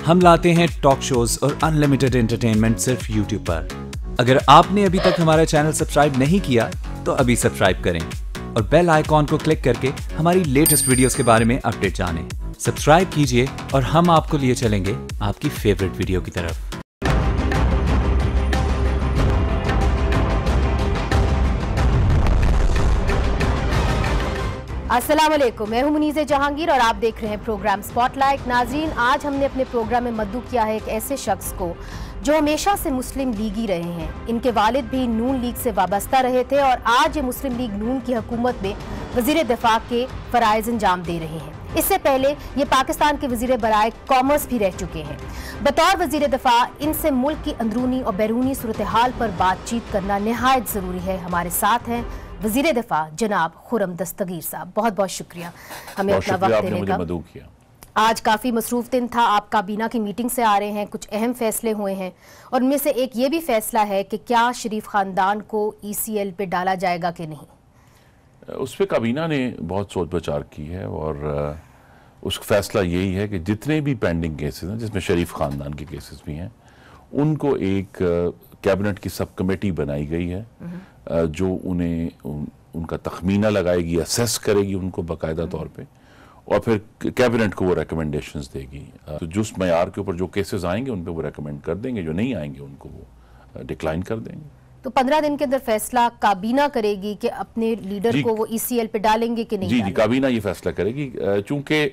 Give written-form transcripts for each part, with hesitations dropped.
ہم لاتے ہیں ٹاک شوز اور انلمیٹڈ انٹرٹینمنٹ صرف یوٹیوب پر۔ اگر آپ نے ابھی تک ہمارا چینل سبسکرائب نہیں کیا تو ابھی سبسکرائب کریں اور بیل آئیکن کو کلک کر کے ہماری لیٹسٹ ویڈیوز کے بارے میں اپڈیٹ جانیں۔ سبسکرائب کیجئے اور ہم آپ کو لیے چلیں گے آپ کی فیورٹ ویڈیو کی طرف۔ السلام علیکم، میں ہوں منیزہ جہانگیر اور آپ دیکھ رہے ہیں پروگرام سپاٹ لائٹ۔ ناظرین، آج ہم نے اپنے پروگرام میں مدعو کیا ہے ایک ایسے شخص کو جو ہمیشہ سے مسلم لیگی رہے ہیں۔ ان کے والد بھی نون لیگ سے وابستہ رہے تھے اور آج یہ مسلم لیگ نون کی حکومت میں وزیر دفاع کے فرائض انجام دے رہے ہیں۔ اس سے پہلے یہ پاکستان کے وزیر برائے کامرس بھی رہ چکے ہیں۔ بطور وزیر دفاع ان سے ملک کی اندرونی اور بیرونی صورتحال پر بات چیت کرنا نہایت ضروری ہے۔ ہمارے ساتھ ہیں وزیر دفاع جناب خرم دستگیر صاحب، بہت بہت شکریہ ہمیں اپنا وقت دینے کا۔ آج کافی مصروف دن تھا، آپ کابینہ کی میٹنگ سے آ رہے ہیں، کچھ اہم فیصلے ہوئے ہیں اور ان میں سے ایک یہ بھی فیصلہ ہے کہ کیا شریف خاندان کو ای سی ایل پہ ڈالا جائے گا کہ نہیں۔ اس پہ کابینہ نے بہت سوچ بچار کی ہے اور اس کا فیصلہ یہی ہے کہ جتنے بھی پینڈنگ کیسز ہیں، جس میں شریف خاندان کے کیسز بھی ہیں، ان کو ایک کیبنٹ کی سب کمیٹی بنائی گئی ہے جو انہیں ان کا تخمینہ لگائے گی، اسیس کرے گی ان کو باقاعدہ طور پہ، اور پھر کیبنٹ کو وہ ریکمنڈیشنز دے گی۔ جس معیار کے اوپر جو کیسز آئیں گے ان پہ وہ ریکمنڈ کر دیں گے، جو نہیں آئیں گے ان کو وہ ڈکلائن کر دیں گے۔ تو 15 دن کے اندر فیصلہ کابینہ کرے گی کہ اپنے لیڈر کو وہ ای سی ایل پہ ڈالیں گے کہ نہیں ڈالیں گے؟ جی، کابینہ یہ فیصلہ کرے گی، چونکہ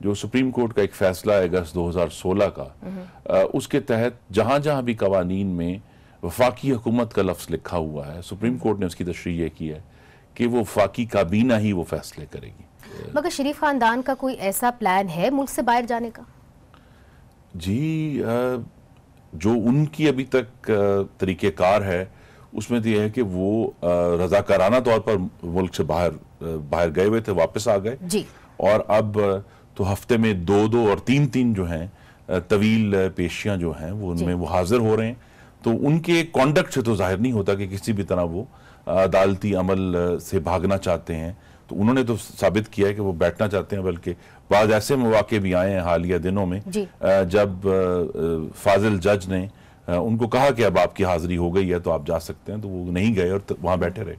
جو سپریم کورٹ کا ایک فیصلہ ہے اگست 2016 کا، اس کے تحت جہاں جہاں بھی قوانین میں وفاقی حکومت کا لفظ لکھا ہوا ہے، سپریم کورٹ نے اس کی تشریح یہ کی ہے کہ وہ وفاقی کابینہ ہی وہ فیصلے کرے گی۔ مگر شریف خاندان کا کوئی ایسا پلان ہے ملک سے باہر جانے کا؟ جی، جو ان کی ابھی تک طریقہ کار ہے اس میں تو یہ ہے کہ وہ رضاکارانہ طور پر ملک سے باہر گئے ہوئے تھے، واپس آ گئے جی، اور اب تو ہفتے میں 2 اور 3 جو ہیں طویل پیشیاں جو ہیں وہ ان میں وہ حاضر ہو رہے ہیں۔ تو ان کے کانڈکٹ سے تو ظاہر نہیں ہوتا کہ کسی بھی طرح وہ عدالتی عمل سے بھاگنا چاہتے ہیں۔ تو انہوں نے تو ثابت کیا ہے کہ وہ بیٹھنا چاہتے ہیں، بلکہ بعض ایسے مواقع بھی آئے ہیں حالیہ دنوں میں جب فاضل جج نے ان کو کہا کہ اب آپ کی حاضری ہو گئی ہے تو آپ جا سکتے ہیں، تو وہ نہیں گئے اور وہاں بیٹھے رہے۔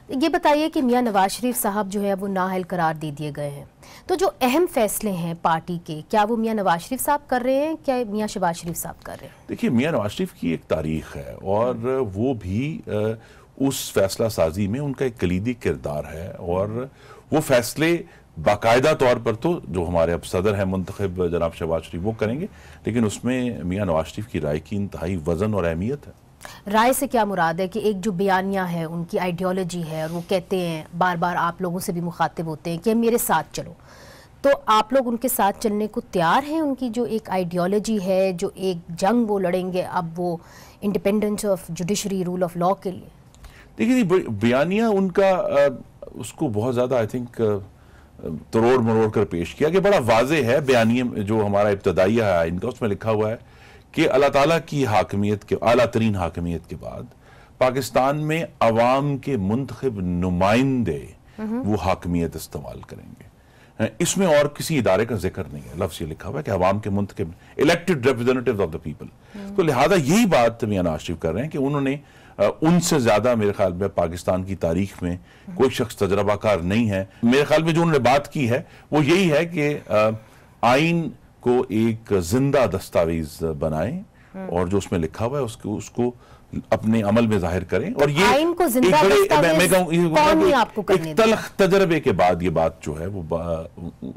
یہ بتائیے کہ میاں نواز شریف صاحب جو ہے وہ نااہل قرار دے دیے گئے ہیں، تو جو اہم فیصلے ہیں پارٹی کے، کیا وہ میاں نواز شریف صاحب کر رہے ہیں، کیا میاں شہباز شریف صاحب کر رہے ہیں؟ دیکھیے، میاں نواز شریف کی ایک تاریخ ہے اور وہ بھی اس فیصلہ سازی میں ان کا ایک کلیدی کردار ہے، اور وہ فیصلے باقاعدہ طور پر تو جو ہمارے اب صدر ہیں منتخب جناب شہباز شریف وہ کریں گے، لیکن اس میں میاں نواز شریف کی رائے کی انتہائی وزن اور اہمیت ہے۔ رائے سے کیا مراد ہے کہ ایک جو بیانیہ ہے ان کی آئیڈیالوجی ہے اور وہ کہتے ہیں بار بار، آپ لوگوں سے بھی مخاطب ہوتے ہیں کہ میرے ساتھ چلو، تو آپ لوگ ان کے ساتھ چلنے کو تیار ہیں؟ ان کی جو ایک آئیڈیالوجی ہے، جو ایک جنگ وہ لڑیں گے اب وہ independence of judiciary, rule of law کے لیے؟ دیکھیے، بیانیہ ان کا اس کو بہت زیادہ آئی تھنک تروڑ مروڑ کر پیش کیا کہ بڑا واضح ہے۔ بیانیہ جو ہمارا ابتدائیہ ہے ان کا، اس میں لکھا ہوا ہے کہ اللہ تعالیٰ کی حاکمیت کے اعلیٰ ترین حاکمیت کے بعد پاکستان میں عوام کے منتخب نمائندے وہ حاکمیت استعمال کریں گے۔ اس میں اور کسی ادارے کا ذکر نہیں ہے، لفظ یہ لکھا ہوا ہے کہ عوام کے منتخب elected representatives of the people۔ تو لہذا یہی بات میاں نواز شریف کر رہے ہیں کہ انہوں نے ان سے زیادہ میرے خیال میں پاکستان کی تاریخ میں کوئی شخص تجربہ کار نہیں ہے۔ میرے خیال میں جو انہوں نے بات کی ہے وہ یہی ہے کہ آئین کو ایک زندہ دستاویز بنائیں اور جو اس میں لکھا ہوا ہے اس کو اپنے عمل میں ظاہر کریں، اور یہ آئین کو زندہ دستاویز کون نہیں آپ کو کرنے ایک تلخ تجربے کے بعد یہ بات جو ہے وہ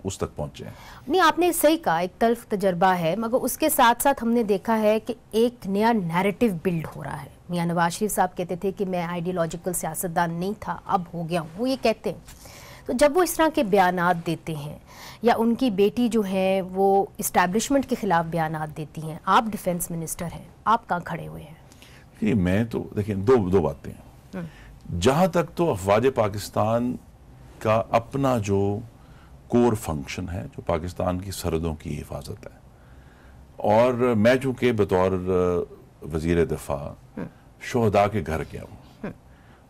اس تک پہنچے ہیں۔ نہیں، آپ نے صحیح کہا، ایک تلخ تجربہ ہے، مگر اس کے ساتھ ساتھ ہم نے دیکھا ہے کہ ایک نیا نیریٹو بلڈ ہو رہا ہے۔ میاں نواز شریف صاحب کہتے تھے کہ میں آئیڈیالوجیکل سیاستدان نہیں تھا، اب ہو گیا ہوں، وہ یہ کہتے ہیں۔ تو جب وہ اس طرح کے بیانات دیتے ہیں، یا ان کی بیٹی جو ہے وہ اسٹیبلشمنٹ کے خلاف بیانات دیتی ہیں، آپ ڈیفنس منسٹر ہیں، آپ کہاں کھڑے ہوئے ہیں؟ میں تو دیکھیں دو باتیں ہیں۔ جہاں تک تو افواج پاکستان کا اپنا جو کور فنکشن ہے، جو پاکستان کی سرحدوں کی حفاظت ہے، اور میں چونکہ بطور وزیر دفاع شہداء کے گھر گیا ہوں،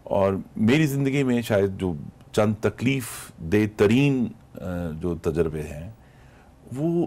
اور میری زندگی میں شاید جو چند تکلیف دہ ترین جو تجربے ہیں وہ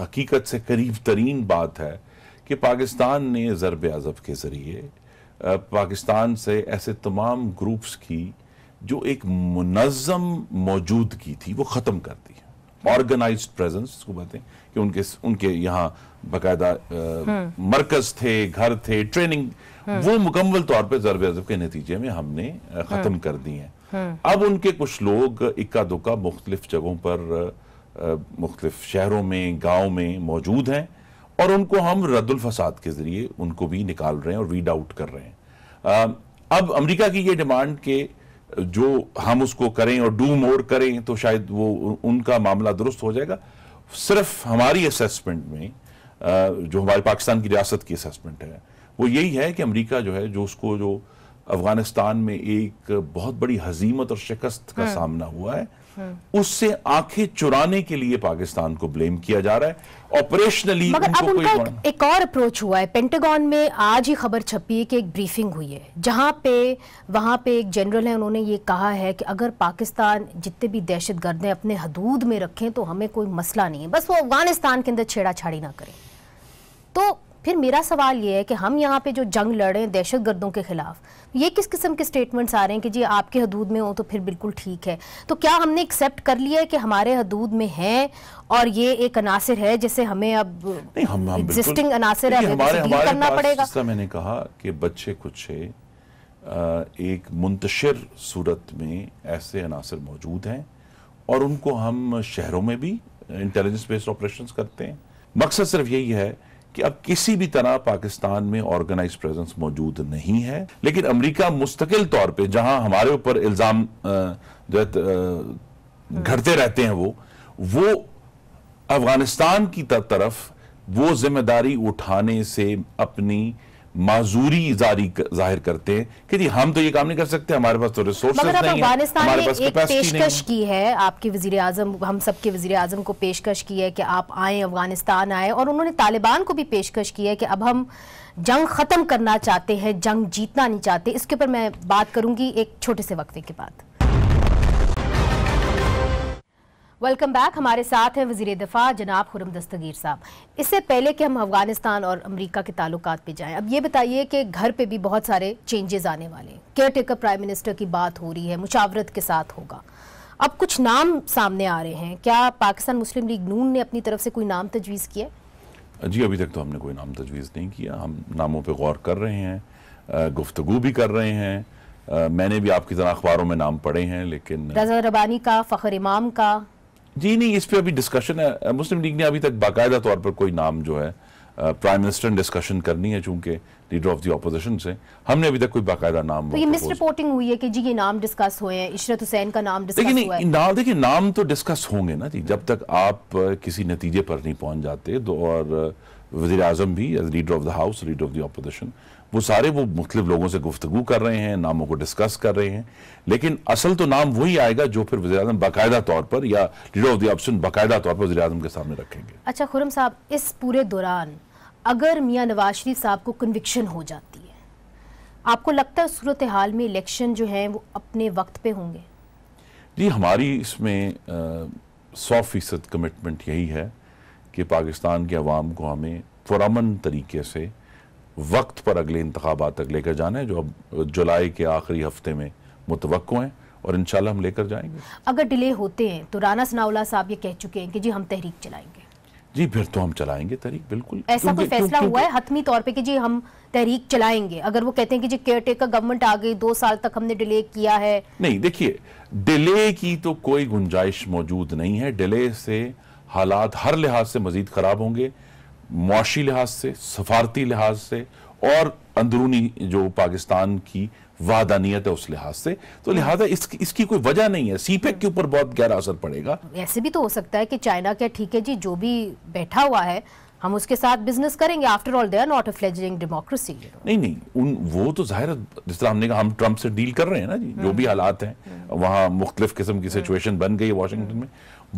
حقیقت سے قریب ترین بات ہے کہ پاکستان نے ضرب عضب کے ذریعے پاکستان سے ایسے تمام گروپس کی جو ایک منظم موجودگی تھی وہ ختم کر دی. آرگنائزڈ پریزنس اس کو کہتے ہیں کہ ان کے یہاں باقاعدہ مرکز تھے، گھر تھے، ٹریننگ، وہ مکمل طور پہ ضرب عضب کے نتیجے میں ہم نے ختم کر دی ہیں. اب ان کے کچھ لوگ اکا دکا مختلف جگہوں پر، مختلف شہروں میں، گاؤں میں موجود ہیں، اور ان کو ہم رد الفساد کے ذریعے ان کو بھی نکال رہے ہیں اور ویڈ آؤٹ کر رہے ہیں. اب امریکہ کی یہ ڈیمانڈ کہ جو ہم اس کو کریں اور ڈو مور کریں تو شاید وہ ان کا معاملہ درست ہو جائے گا. صرف ہماری اسیسمنٹ میں، جو ہمارے پاکستان کی ریاست کی اسیسمنٹ ہے، وہ یہی ہے کہ امریکہ جو ہے، جو اس کو جو افغانستان میں ایک بہت بڑی ہزیمت اور شکست کا سامنا ہوا ہے، اس سے آنکھیں چرانے کے لیے پاکستان کو بلیم کیا جا رہا ہے آپریشنلی. مگر اب ان کا ایک اور اپروچ ہوا ہے. پینٹاگون میں آج ہی خبر چھپی ہے کہ ایک بریفنگ ہوئی ہے جہاں پہ وہاں پہ ایک جنرل ہے، انہوں نے یہ کہا ہے کہ اگر پاکستان جتنے بھی دہشت گرد ہیں اپنے حدود میں رکھیں تو ہمیں کوئی مسئلہ نہیں ہے، بس وہ افغانستان کے اندر چھیڑا چھاڑی نہ کریں. تو پھر میرا سوال یہ ہے کہ ہم یہاں پہ جو جنگ لڑ رہے ہیں دہشت گردوں کے خلاف، یہ کس قسم کے سٹیٹمنٹس آ رہے ہیں کہ جی آپ کے حدود میں ہو تو پھر بالکل ٹھیک ہے. تو کیا ہم نے ایکسیپٹ کر لیا ہے کہ ہمارے حدود میں ہیں اور یہ ایک عناصر ہے جسے ہمیں اب ایگزسٹنگ عناصر ہے ڈیل کرنا پڑے گا؟ میں نے کہا کہ بچے کچھ ایک منتشر صورت میں ایسے عناصر موجود ہیں، اور ان کو ہم شہروں میں بھی انٹیلیجنس بیسڈ آپریشنز کرتے ہیں. مقصد صرف یہی ہے کہ اب کسی بھی طرح پاکستان میں آرگنائز پریزنس موجود نہیں ہے، لیکن امریکہ مستقل طور پہ جہاں ہمارے اوپر الزام گھڑتے رہتے ہیں، وہ افغانستان کی طرف وہ ذمہ داری اٹھانے سے اپنی معذوری ظاہر کرتے ہیں کہ جی ہم تو یہ کام نہیں کر سکتے، ہمارے پاس تو ریسورسز نہیں ہیں، افغانستان ہمارے نے پاس ایک کیپیسٹی نہیں پیشکش کی ہے، آپ کے وزیر اعظم، ہم سب کے وزیر اعظم کو پیشکش کی ہے کہ آپ آئیں، افغانستان آئیں، اور انہوں نے طالبان کو بھی پیشکش کی ہے کہ اب ہم جنگ ختم کرنا چاہتے ہیں، جنگ جیتنا نہیں چاہتے. اس کے اوپر میں بات کروں گی ایک چھوٹے سے وقفے کے بعد. Welcome back. ہمارے ساتھ ہیں وزیر دفاع جناب خرم دستگیر صاحب. اس سے پہلے کہ ہم افغانستان اور امریکہ کے تعلقات پہ جائیں، اب یہ بتائیے کہ گھر پہ بھی بہت سارے چینجز آنے والے ہیں. کیئر ٹیکر پرائم منسٹر کی بات ہو رہی ہے، مشاورت کے ساتھ ہوگا. اب کچھ نام سامنے آ رہے ہیں، کیا پاکستان مسلم لیگ نون نے اپنی طرف سے کوئی نام تجویز کیا؟ جی ابھی تک تو ہم نے کوئی نام تجویز نہیں کیا. ہم ناموں پہ غور کر رہے ہیں، گفتگو بھی کر رہے ہیں. میں نے بھی آپ کی طرح اخباروں میں نام پڑھے ہیں، لیکن رضا ربانی کا، فخر امام کا، جی نہیں، اس پہ ابھی ڈسکشن ہے. مسلم لیگ نے ابھی تک باقاعدہ طور پر کوئی نام جو ہے پرائم منسٹر نے ڈسکشن کرنی ہے، چونکہ لیڈر آف دی اپوزیشن سے ہم نے ابھی تک کوئی باقاعدہ نام. تو یہ مس رپورٹنگ ہوئی ہے کہ جی یہ نام ڈسکس ہوئے ہیں، عشرت حسین کا نام ڈسکس ہوا ہے. دیکھیں نام تو ڈسکس ہوں گے نا جی، جب تک آپ کسی نتیجے پر نہیں پہنچ جاتے. اور وزیر اعظم بھی as leader of the house, leader of the opposition, وہ سارے وہ مختلف لوگوں سے گفتگو کر رہے ہیں، ناموں کو ڈسکس کر رہے ہیں. لیکن اصل تو نام وہی آئے گا جو پھر وزیر اعظم باقاعدہ طور پر یا لیڈر آف دی اپوزیشن باقاعدہ طور پر وزیر اعظم کے سامنے رکھیں گے. اچھا خرم صاحب، اس پورے دوران اگر میاں نواز شریف صاحب کو کنوکشن ہو جاتی ہے، آپ کو لگتا ہے صورتحال میں الیکشن جو ہیں وہ اپنے وقت پہ ہوں گے؟ جی ہماری اس میں 100% کمٹمنٹ یہی ہے کہ پاکستان کے عوام کو ہمیں پرامن طریقے سے وقت پر اگلے انتخابات تک لے کر جانا ہے، جو اب جولائی کے آخری ہفتے میں متوقع ہیں، اور انشاءاللہ ہم لے کر جائیں گے. اگر ڈیلے ہوتے ہیں تو رانا ثناء اللہ صاحب یہ کہہ چکے ہیں کہ جی ہم تحریک چلائیں گے. جی پھر تو ہم چلائیں گے تحریک، بالکل. ایسا کوئی فیصلہ ہوا ہے حتمی طور پہ کہ جی ہم تحریک چلائیں گے؟ اگر وہ کہتے ہیں کہ جی کیئر ٹیکر گورنمنٹ آ گئی، 2 سال تک ہم نے ڈیلے کیا ہے. نہیں دیکھیے، ڈیلے کی تو کوئی گنجائش موجود نہیں ہے. ڈیلے سے حالات ہر لحاظ سے مزید خراب ہوں گے، معاشی لحاظ سے، سفارتی لحاظ سے، اور اندرونی جو پاکستان کی وحدانیت ہے اس لحاظ سے. تو لہذا اس کی کوئی وجہ نہیں ہے. سی پیک کے اوپر بہت گہرا اثر پڑے گا. ایسے بھی تو ہو سکتا ہے کہ چائنا کیا ٹھیک ہے جی جو بھی بیٹھا ہوا ہے ہم اس کے ساتھ بزنس کریں گے، after all they are not a fledgling democracy. نہیں وہ تو ظاہر جس طرح ہم نے کہا ہم ٹرمپ سے ڈیل کر رہے ہیں نا جی، جو بھی حالات ہیں وہاں مختلف قسم کی سچویشن بن گئی ہے واشنگٹن میں،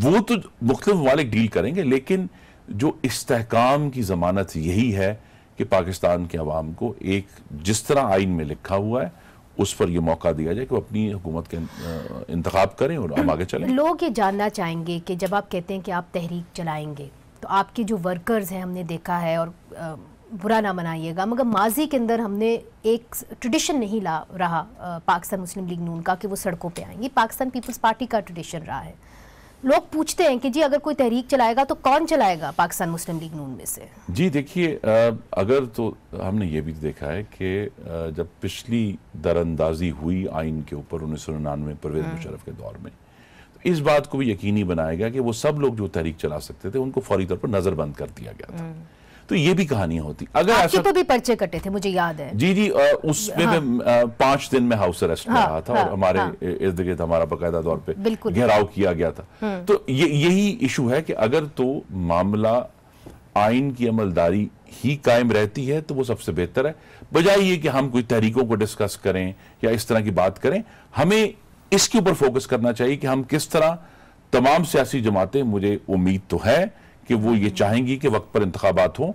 وہ تو مختلف ممالک ڈیل کریں گے. لیکن جو استحکام کی ضمانت یہی ہے کہ پاکستان کے عوام کو ایک جس طرح آئین میں لکھا ہوا ہے اس پر یہ موقع دیا جائے کہ وہ اپنی حکومت کے انتخاب کریں اور ہم آگے چلیں. لوگ یہ جاننا چاہیں گے کہ جب آپ کہتے ہیں کہ آپ تحریک چلائیں گے تو آپ کے جو ورکرز ہیں ہم نے دیکھا ہے, اور برا نہ منائیے گا مگر ماضی کے اندر ہم نے ایک ٹریڈیشن نہیں رہا پاکستان مسلم لیگ نون کا کہ وہ سڑکوں پہ آئیں. یہ پاکستان پیپلز پارٹی کا ٹریڈیشن رہا ہے. لوگ پوچھتے ہیں کہ جی اگر کوئی تحریک چلائے گا تو کون چلائے گا پاکستان مسلم لیگ نون میں سے؟ جی دیکھیے, اگر تو ہم نے یہ بھی دیکھا ہے کہ جب پچھلی دراندازی ہوئی آئین کے اوپر 1999 پرویز مشرف کے دور میں, تو اس بات کو بھی یقینی بنایا گیا کہ وہ سب لوگ جو تحریک چلا سکتے تھے ان کو فوری طور پر نظر بند کر دیا گیا تھا. تو یہ بھی کہانیاں ہوتی. اگر آپ کے تو بھی پرچے کٹے تھے مجھے یاد ہے. جی اس میں 5 دن میں ہاؤس اریسٹ میں رہا تھا, اور ہمارے ارد گرد ہمارا باقاعدہ طور پہ گھیراؤ کیا گیا تھا. تو یہی ایشو ہے کہ اگر تو معاملہ آئین کی عملداری ہی قائم رہتی ہے تو وہ سب سے بہتر ہے, بجائے یہ کہ ہم کوئی تحریکوں کو ڈسکس کریں یا اس طرح کی بات کریں. ہمیں اس کے اوپر فوکس کرنا چاہیے کہ ہم کس طرح تمام سیاسی جماعتیں, مجھے امید تو ہے کہ وہ یہ چاہیں گی کہ وقت پر انتخابات ہوں,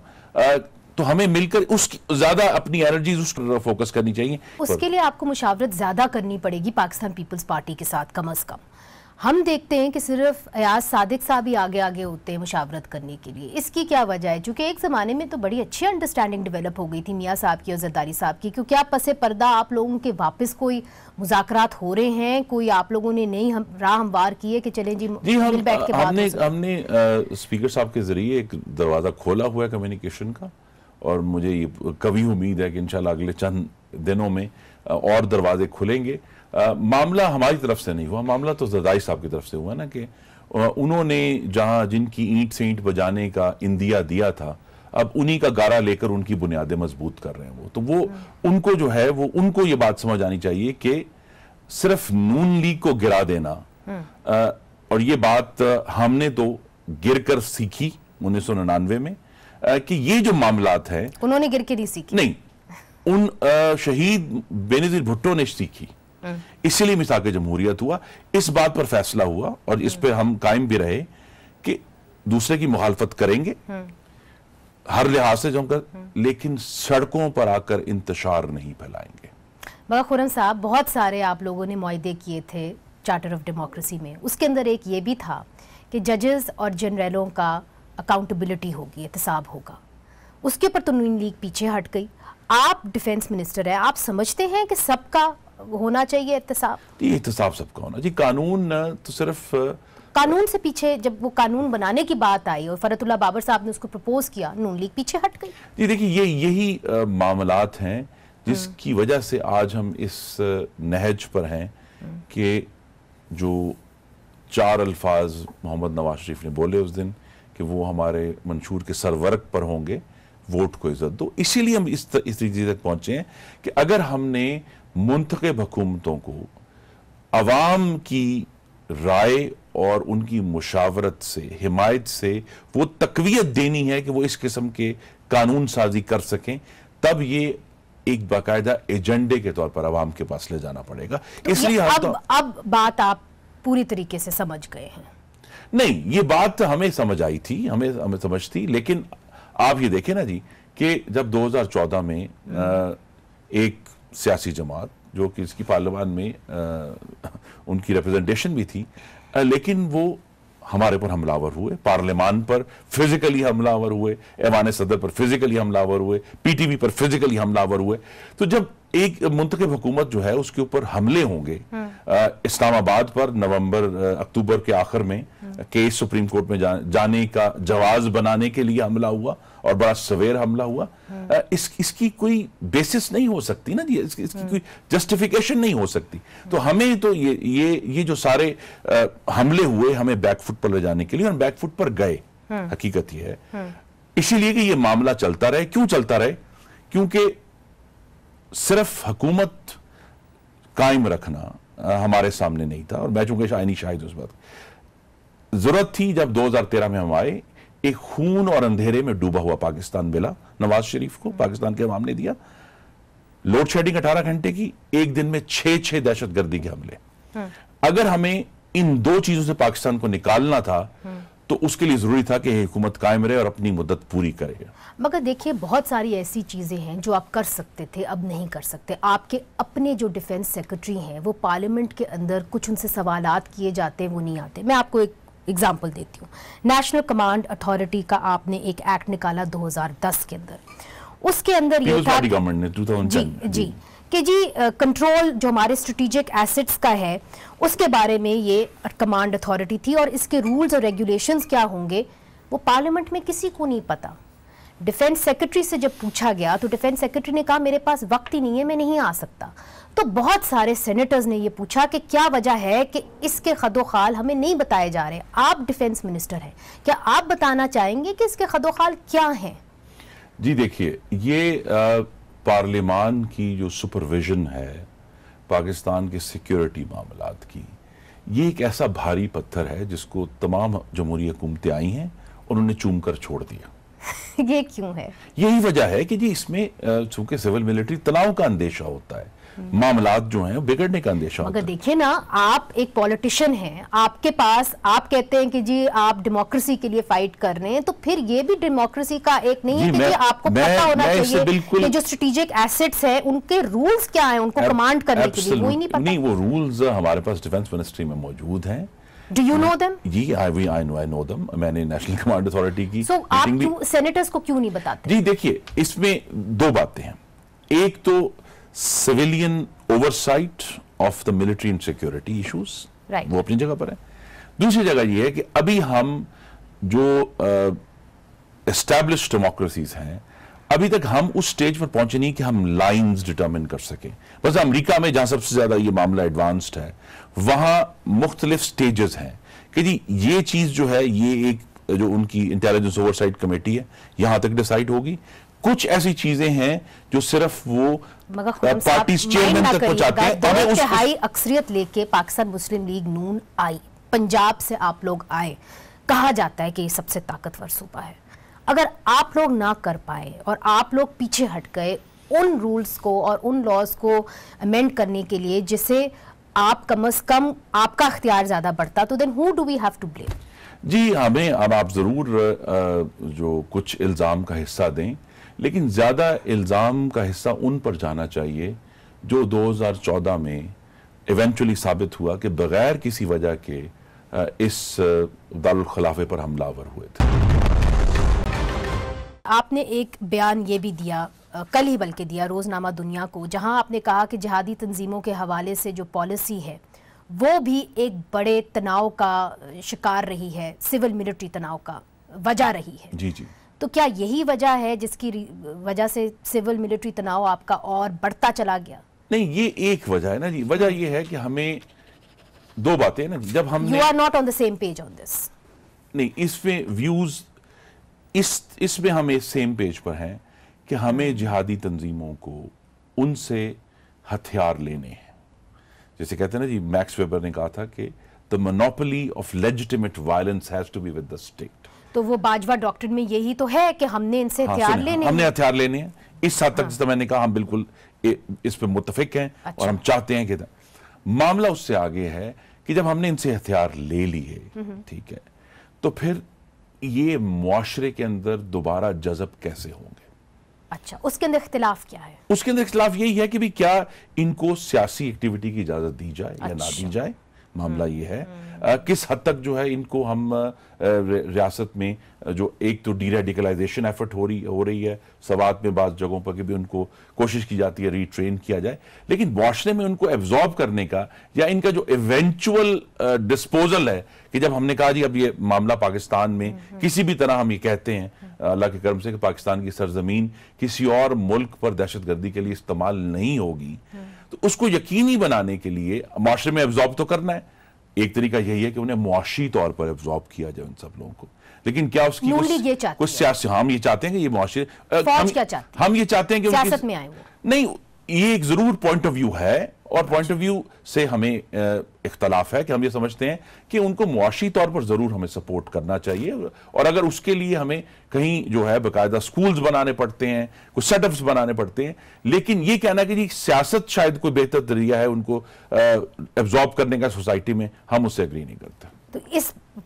تو ہمیں مل کر اس کی زیادہ اپنی انرجیز اس پر فوکس کرنی چاہیے. اس کے لیے آپ کو مشاورت زیادہ کرنی پڑے گی پاکستان پیپلز پارٹی کے ساتھ کم از کم. ہم دیکھتے ہیں کہ صرف ایاز صادق صاحب ہی آگے ہوتے ہیں مشاورت کرنے کے لیے. اس کی کیا وجہ ہے؟ چونکہ ایک زمانے میں تو بڑی اچھی انڈرسٹینڈنگ ڈیولپ ہو گئی تھی میاں صاحب کی اور زرداری صاحب کی. کیونکہ آپ پس پردہ آپ لوگوں کے واپس کوئی مذاکرات ہو رہے ہیں, کوئی آپ لوگوں نے نئی راہ ہموار کی ہے کہ چلیں جی مل بیٹھ کے بات ہو سکے. ہم نے اسپیکر صاحب کے ذریعے ایک دروازہ کھولا ہوا ہے کمیونیکیشن کا, اور مجھے یہ کبھی امید ہے کہ انشاءاللہ اگلے چند دنوں میں اور دروازے کھلیں گے. معاملہ ہماری طرف سے نہیں ہوا, معاملہ تو زرداری صاحب کی طرف سے ہوا نا, کہ انہوں نے جن کی اینٹ سے اینٹ بجانے کا اندیا دیا تھا, اب انہی کا گارا لے کر ان کی بنیادیں مضبوط کر رہے ہیں. تو وہ ان کو جو ہے وہ ان کو یہ بات سمجھ آنی چاہیے کہ صرف نون لیگ کو گرا دینا, اور یہ بات ہم نے تو گر کر سیکھی 1999 میں, کہ یہ جو معاملات ہیں انہوں نے گر کے نہیں سیکھی, نہیں, ان شہید بینظیر بھٹو نے سیکھی, اسی لیے میثاق جمہوریت ہوا. اس بات پر فیصلہ ہوا اور اس پہ ہم قائم بھی رہے کہ دوسرے کی مخالفت کریں گے ہر لحاظ سے جم کر, لیکن سڑکوں پر آ کر انتشار نہیں پھیلائیں گے. بابا خرم صاحب, بہت سارے آپ لوگوں نے معاہدے کیے تھے چارٹر آف ڈیموکریسی میں, اس کے اندر ایک یہ بھی تھا کہ ججز اور جنرلوں کا اکاؤنٹیبلٹی ہوگی, احتساب ہوگا. اس کے اوپر تو نون لیگ پیچھے ہٹ گئی. آپ ڈیفنس منسٹر ہیں, آپ سمجھتے ہیں کہ سب کا ہونا چاہیے احتساب؟ جی احتساب سب کا ہونا. جی قانون تو صرف قانون سے پیچھے, جب وہ قانون بنانے کی بات آئی اور فرحت اللہ بابر صاحب نے اس کو پرپوز کیا, نون لیگ پیچھے ہٹ گئی. جی دیکھیے, یہی معاملات ہیں جس کی وجہ سے آج ہم اس نہج پر ہیں کہ جو 4 الفاظ محمد نواز شریف نے بولے اس دن کہ وہ ہمارے منشور کے سرورق پر ہوں گے, ووٹ کو عزت دو. اسی لیے ہم اس چیز تک پہنچے ہیں کہ اگر ہم نے منتخب حکومتوں کو عوام کی رائے اور ان کی مشاورت سے, حمایت سے وہ تقویت دینی ہے کہ وہ اس قسم کے قانون سازی کر سکیں, تب یہ ایک باقاعدہ ایجنڈے کے طور پر عوام کے پاس لے جانا پڑے گا. اس لیے اب بات آپ پوری طریقے سے سمجھ گئے ہیں؟ نہیں, یہ بات ہمیں سمجھ آئی تھی, ہمیں سمجھ تھی, لیکن آپ یہ دیکھیں نا جی کہ جب 2014 میں ایک سیاسی جماعت جو کہ اس کی پارلیمان میں ان کی ریپرزنٹیشن بھی تھی, لیکن وہ ہمارے پر حملہ ہوئے, پارلیمان پر فزیکلی حملہ ہوئے, ایوان صدر پر فزیکلی حملہ ہوئے, پی ٹی وی پر فزیکلی حملہ ہوئے. تو جب ایک منتخب حکومت جو ہے اس کے اوپر حملے ہوں گے, اسلام آباد پر اکتوبر کے آخر میں کیس سپریم کورٹ میں جانے کا جواز بنانے کے لیے حملہ ہوا اور بڑا سویر حملہ ہوا, اس کی کوئی بیسس نہیں ہو سکتی نا جی, اس کی کوئی جسٹیفیکیشن نہیں ہو سکتی. تو ہمیں تو یہ جو سارے حملے ہوئے ہمیں بیک فٹ پر لے جانے کے لیے, ہم بیک فٹ پر گئے, حقیقت یہ ہے. اسی لیے کہ یہ معاملہ چلتا رہے. کیوں چلتا رہے؟ کیونکہ صرف حکومت قائم رکھنا ہمارے سامنے نہیں تھا, اور میں چونکہ آئینی شاہد اس بات ضرورت تھی. جب 2013 میں ہم آئے, ایک خون اور اندھیرے میں ڈوبا ہوا پاکستان ملا نواز شریف کو, پاکستان کے عوام نے دیا. لوڈ شیڈنگ 18 گھنٹے کی, ایک دن میں 6 دہشت گردی کے حملے. اگر ہمیں ان 2 چیزوں سے پاکستان کو نکالنا تھا تو اس کے لیے ضروری تھا کہ حکومت قائم رہے اور اپنی مدت پوری کرے. مگر دیکھیے بہت ساری ایسی چیزیں ہیں جو آپ کر سکتے تھے اب نہیں کر سکتے. آپ کے اپنے جو ڈیفنس سیکرٹری ہیں وہ پارلیمنٹ کے اندر کچھ ان سے سوالات کیے جاتے ہیں وہ نہیں آتے. میں آپ کو ایک ایگزامپل دیتی ہوں. نیشنل کمانڈ اتھارٹی کا آپ نے ایک ایکٹ نکالا 2010 کے اندر. اس کے اندر یہ تھا جی کہ جی کنٹرول جو ہمارے اسٹریٹجک ایسٹس کا ہے اس کے بارے میں یہ کمانڈ اتھارٹی تھی اور اس کے رولز اور ریگولیشنز کیا ہوں گے وہ پارلیمنٹ میں کسی کو نہیں پتا. ڈیفنس سیکرٹری سے جب پوچھا گیا تو ڈیفنس سیکرٹری نے کہا میرے پاس وقت ہی نہیں ہے میں نہیں آ سکتا. تو بہت سارے سینیٹرز نے یہ پوچھا کہ کیا وجہ ہے کہ اس کے خد و خال ہمیں نہیں بتائے جا رہے. آپ ڈیفنس منسٹر ہیں, کیا آپ بتانا چاہیں گے کہ اس کے خد و خال کیا ہیں؟ جی دیکھیے, یہ پارلیمان کی جو سپرویژن ہے پاکستان کے سیکیورٹی معاملات کی, یہ ایک ایسا بھاری پتھر ہے جس کو تمام جمہوری حکومتیں آئی ہیں انہوں نے چوم کر چھوڑ دیا. یہ کیوں ہے؟ یہی وجہ ہے کہ جی اس میں چونکہ سول ملٹری تناؤ کا اندیشہ ہوتا ہے, معاملات جو ہیں بگڑنے کا اندیشہ ہوتا ہے. مگر دیکھیں نا, آپ ایک پولیٹیشن ہیں, آپ کے پاس آپ کہتے ہیں کہ جی آپ ڈیموکریسی کے لیے فائٹ کر رہے ہیں, تو پھر یہ بھی ڈیموکریسی کا ایک نہیں ہے کہ آپ کو پتہ ہونا چاہیے کہ جو اسٹریٹجک ایسٹس ہیں ان کے رولز کیا ہیں, ان کو کمانڈ کرنے کے لیے وہی نہیں پتہ. نہیں, وہ رولز ہمارے پاس ڈیفنس منسٹری میں موجود ہیں. Do you know them? G I know them. میں نے نیشنل کمانڈ اتھارٹی کی So آپ سینیٹرز کو کیوں نہیں بتاتے؟ جی دیکھیے, اس میں دو باتیں ہیں. ایک تو civilian oversight of the military and security issues, وہ اپنی جگہ پر ہے. دوسری جگہ یہ ہے کہ ابھی ہم جو اسٹیبلش ڈیموکریسیز ہیں ابھی تک ہم اس سٹیج پر پہنچے نہیں کہ ہم لائنز ڈٹرمن کر سکیں. بس امریکہ میں جہاں سب سے زیادہ یہ معاملہ ایڈوانسڈ ہے وہاں مختلف سٹیجز ہیں کہ جی یہ چیز جو ہے یہ ایک جو ان کی انٹیلیجنس اوورسائٹ کمیٹی ہے یہاں تک ڈیسائیڈ ہوگی. کچھ ایسی چیزیں ہیں جو صرف وہ پارٹیز چیئرمین تک پہنچاتے ہیں. بہت انتہائی اکثریت لے کے پاکستان مسلم لیگ نون آئی, پنجاب سے آپ لوگ آئے, کہا جاتا ہے کہ یہ سب سے طاقتور صوبہ ہے. اگر آپ لوگ نہ کر پائے اور آپ لوگ پیچھے ہٹ گئے ان رولز کو اور ان لاز کو امینڈ کرنے کے لیے جس سے آپ کم از کم آپ کا اختیار زیادہ بڑھتا, تو then who do we have to blame? جی ہمیں اب آپ ضرور جو کچھ الزام کا حصہ دیں, لیکن زیادہ الزام کا حصہ ان پر جانا چاہیے جو 2014 میں ایونچولی ثابت ہوا کہ بغیر کسی وجہ کے اس دارالخلافے پر حملہ آور ہوئے تھے. آپ نے ایک بیان یہ بھی دیا, کل ہی بلکہ دیا, روزنامہ دنیا کو, جہاں آپ نے کہا کہ جہادی تنظیموں کے حوالے سے جو پالیسی ہے وہ بھی ایک بڑے تناؤ کا شکار رہی ہے, سول ملٹری تناؤ کا وجہ رہی ہے. جی جی. تو کیا یہی وجہ ہے جس کی وجہ سے سول ملٹری تناؤ آپ کا اور بڑھتا چلا گیا؟ نہیں, یہ ایک وجہ ہے نا جی. وجہ یہ ہے کہ ہمیں دو باتیں نا, جب ہم You are not on the same page on this. نہیں, اس میں ویوز اس میں ہم سیم پیج پر ہیں کہ ہمیں جہادی تنظیموں کو ان سے ہتھیار لینے ہیں. جیسے کہتے ہیں نا جی, میکس ویبر نے کہا تھا کہ the monopoly of legitimate violence has to be with the state. تو وہ باجوہ ڈاکٹرن میں یہی تو ہے کہ ہم نے ان سے ہتھیار لینے ہیں. ہم نے ہتھیار لینے ہیں. اس حد تک جس طرح میں نے کہا ہم بالکل اس پہ متفق ہیں اور ہم چاہتے ہیں کہ معاملہ اس سے آگے ہے کہ جب ہم نے ان سے ہتھیار لے لیے, ٹھیک ہے, تو پھر یہ معاشرے کے اندر دوبارہ جذب کیسے ہوں گے؟ اچھا, اس کے اندر اختلاف کیا ہے؟ اس کے اندر اختلاف یہی ہے کہ بھی کیا ان کو سیاسی ایکٹیویٹی کی اجازت دی جائے یا نہ دی جائے. معاملہ یہ ہے کس حد تک جو ہے ان کو ہم ریاست میں جو ایک تو ڈی ریڈیکلائزیشن ایفرٹ ہو رہی ہے سوات میں بعض جگہوں پر کہ بھی ان کو کوشش کی جاتی ہے ری ٹرین کیا جائے, لیکن معاشرے میں ان کو ایبزارب کرنے کا یا ان کا جو ایونچول ڈسپوزل ہے کہ جب ہم نے کہا جی اب یہ معاملہ پاکستان میں کسی بھی طرح ہم یہ کہتے ہیں اللہ کے کرم سے کہ پاکستان کی سرزمین کسی اور ملک پر دہشت گردی کے لیے استعمال نہیں ہوگی, تو اس کو یقینی بنانے کے لیے معاشرے میں ایبزارب تو کرنا ہے. ایک طریقہ یہی ہے کہ انہیں معاشی طور پر ایبزارب کیا جائے ان سب لوگوں کو, لیکن کیا اس کی کچھ سیاسی, ہم یہ چاہتے ہیں کہ یہ معاشرے, ہم یہ چاہتے ہیں کہ سیاست میں آئے نہیں, یہ ایک ضرور پوائنٹ آف ویو ہے اور پوائنٹ آف ویو سے ہمیں اختلاف ہے کہ ہم یہ سمجھتے ہیں کہ ان کو معاشی طور پر ضرور ہمیں سپورٹ کرنا چاہیے, اور اگر اس کے لیے ہمیں کہیں جو ہے باقاعدہ سکولز بنانے پڑتے ہیں, کچھ سیٹ اپس بنانے پڑتے ہیں, لیکن یہ کہنا کہ جی سیاست شاید کوئی بہتر ذریعہ ہے ان کو ایبزارب کرنے کا سوسائٹی میں, ہم اس سے ایگری نہیں کرتے. تو اس